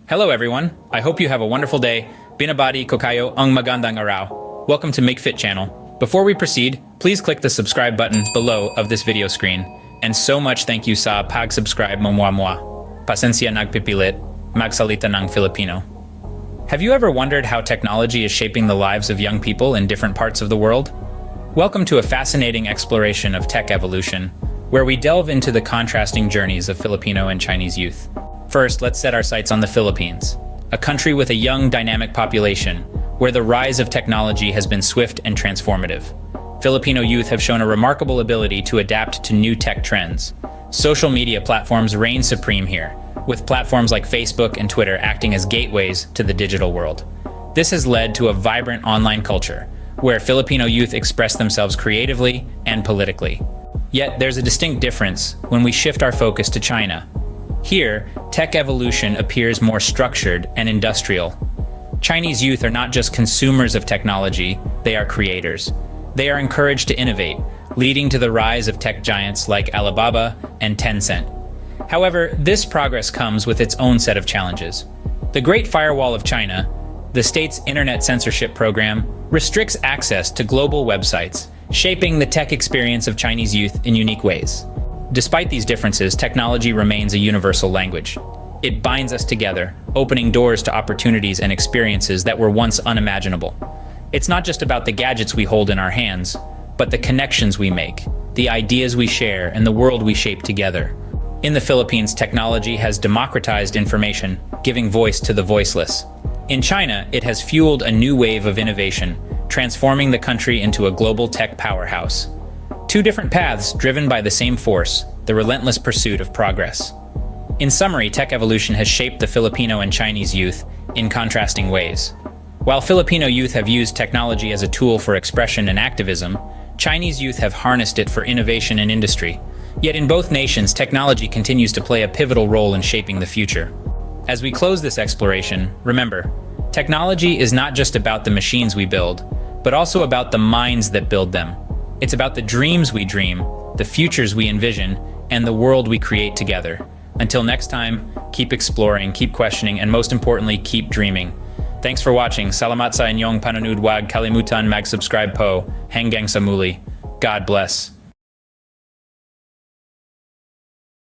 Hello everyone, I hope you have a wonderful day. Binabati ko kayo ang magandang araw. Welcome to MakeFit channel. Before we proceed, please click the subscribe button below of this video screen. And so much thank you sa pag-subscribe mo mua. Pasensya nagpipilit, magsalita ng Filipino. Have you ever wondered how technology is shaping the lives of young people in different parts of the world? Welcome to a fascinating exploration of tech evolution, where we delve into the contrasting journeys of Filipino and Chinese youth. First, let's set our sights on the Philippines, a country with a young, dynamic population, where the rise of technology has been swift and transformative. Filipino youth have shown a remarkable ability to adapt to new tech trends. Social media platforms reign supreme here, with platforms like Facebook and Twitter acting as gateways to the digital world. This has led to a vibrant online culture, where Filipino youth express themselves creatively and politically. Yet, there's a distinct difference when we shift our focus to China. Here, tech evolution appears more structured and industrial. Chinese youth are not just consumers of technology, they are creators. They are encouraged to innovate, leading to the rise of tech giants like Alibaba and Tencent. However, this progress comes with its own set of challenges. The Great Firewall of China, the state's internet censorship program, restricts access to global websites, shaping the tech experience of Chinese youth in unique ways. Despite these differences, technology remains a universal language. It binds us together, opening doors to opportunities and experiences that were once unimaginable. It's not just about the gadgets we hold in our hands, but the connections we make, the ideas we share, and the world we shape together. In the Philippines, technology has democratized information, giving voice to the voiceless. In China, it has fueled a new wave of innovation, transforming the country into a global tech powerhouse. Two different paths driven by the same force, the relentless pursuit of progress. In summary, tech evolution has shaped the Filipino and Chinese youth in contrasting ways. While Filipino youth have used technology as a tool for expression and activism, Chinese youth have harnessed it for innovation and industry. Yet in both nations, technology continues to play a pivotal role in shaping the future. As we close this exploration, remember, technology is not just about the machines we build, but also about the minds that build them. It's about the dreams we dream, the futures we envision, and the world we create together. Until next time, keep exploring, keep questioning, and most importantly, keep dreaming. Thanks for watching. Salamat sa inyong panonood. Huwag kalimutan mag-subscribe po. Hanggang sa muli. God bless.